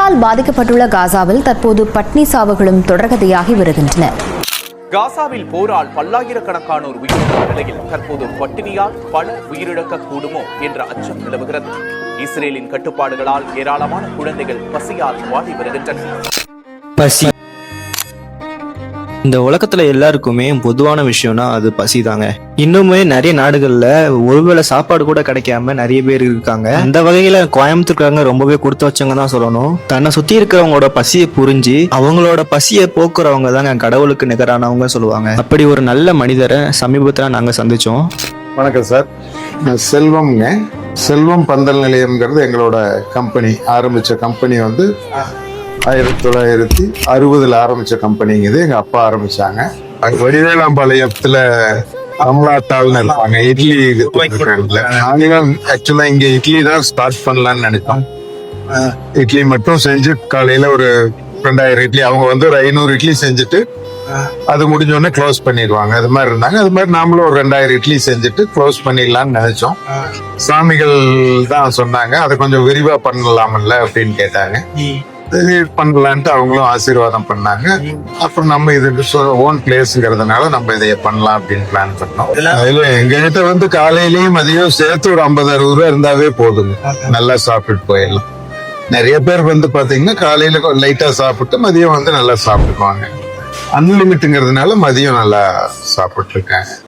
போரால் பாதிக்கப்பட்டுள்ள காசாவில் தற்போது பட்னி சாவுகளும் தொடர்கதையாகி வருகின்றன. காசாவில் போரால் பல்லாயிரக்கணக்கானோர் உயிரிழந்த நிலையில் தற்போது பட்டினியால் பலர் உயிரிழக்க கூடுமோ என்ற அச்சம் நிலவுகிறது. இஸ்ரேலின் கட்டுப்பாடுகளால் ஏராளமான குழந்தைகள் பசியால் வாடி வருகின்றனர். பசி இந்த உலகத்துல எல்லாருக்குமே பொதுவான விஷயம்னா அது பசி தாங்க. இன்னுமே நிறைய நாடுகள்ல ஒருவேளை சாப்பாடு கூட கிடைக்காம நிறைய பேர் இருக்காங்க. அந்த வகையில கோயம்புத்தூர்காரங்க ரொம்பவே கொடுத்து வச்சவங்க தான் சொல்லணும். தன்னை சுத்தி இருக்கிறவங்களோட பசியை புரிஞ்சு அவங்களோட பசியை போக்குறவங்க தாங்க கடவுளுக்கு நிகரானவங்க சொல்லுவாங்க. அப்படி ஒரு நல்ல மனிதரை சமீபத்துல நாங்க சந்திச்சோம். வணக்கம் சார், நான் செல்வம்ங்க. செல்வம் பந்தல் நிலையம்ங்கிறது எங்களோட கம்பெனி. ஆரம்பிச்ச கம்பெனி வந்து 1960 ஆரம்பிச்ச கம்பெனிங்கிறது எங்க அப்பா ஆரம்பிச்சாங்க. வடிவேலாம்பாளையத்துல அமலாத்தாள்னு இருப்பாங்க, இட்லி. ஆக்சுவலா இங்க இட்லி தான் ஸ்டார்ட் பண்ணலாம்னு நினைச்சோம். இட்லி மட்டும் செஞ்சு காலையில ஒரு 2000 இட்லி, அவங்க வந்து ஒரு 500 இட்லி செஞ்சுட்டு அது முடிஞ்ச உடனே க்ளோஸ் பண்ணிடுவாங்க. அது மாதிரி இருந்தாங்க. அது மாதிரி நாமளும் ஒரு 2000 இட்லி செஞ்சுட்டு க்ளோஸ் பண்ணிடலாம்னு நினைச்சோம். சாமிகள் தான் சொன்னாங்க அதை கொஞ்சம் விரிவா பண்ணலாம்ல அப்படின்னு கேட்டாங்க. பண்ணலான்ட்டு அவங்களும் ஆசீர்வாதம் பண்ணாங்க. அப்புறம் நம்ம இது ஓன் பிளேஸ்ங்கிறதுனால நம்ம இதைய பண்ணலாம் அப்படின்னு பிளான் பண்ணோம். அதுல எங்ககிட்ட வந்து காலையிலயும் மதியம் சேர்த்து ஒரு 50-60 ரூபா இருந்தாவே போதுங்க, நல்லா சாப்பிட்டு போயிடலாம். நிறைய பேர் வந்து பாத்தீங்கன்னா காலையில லைட்டா சாப்பிட்டு மதியம் வந்து நல்லா சாப்பிட்டுக்குவாங்க. அன்லிமிட்டுங்கிறதுனால மதியம் நல்லா சாப்பிட்டு இருக்காங்க.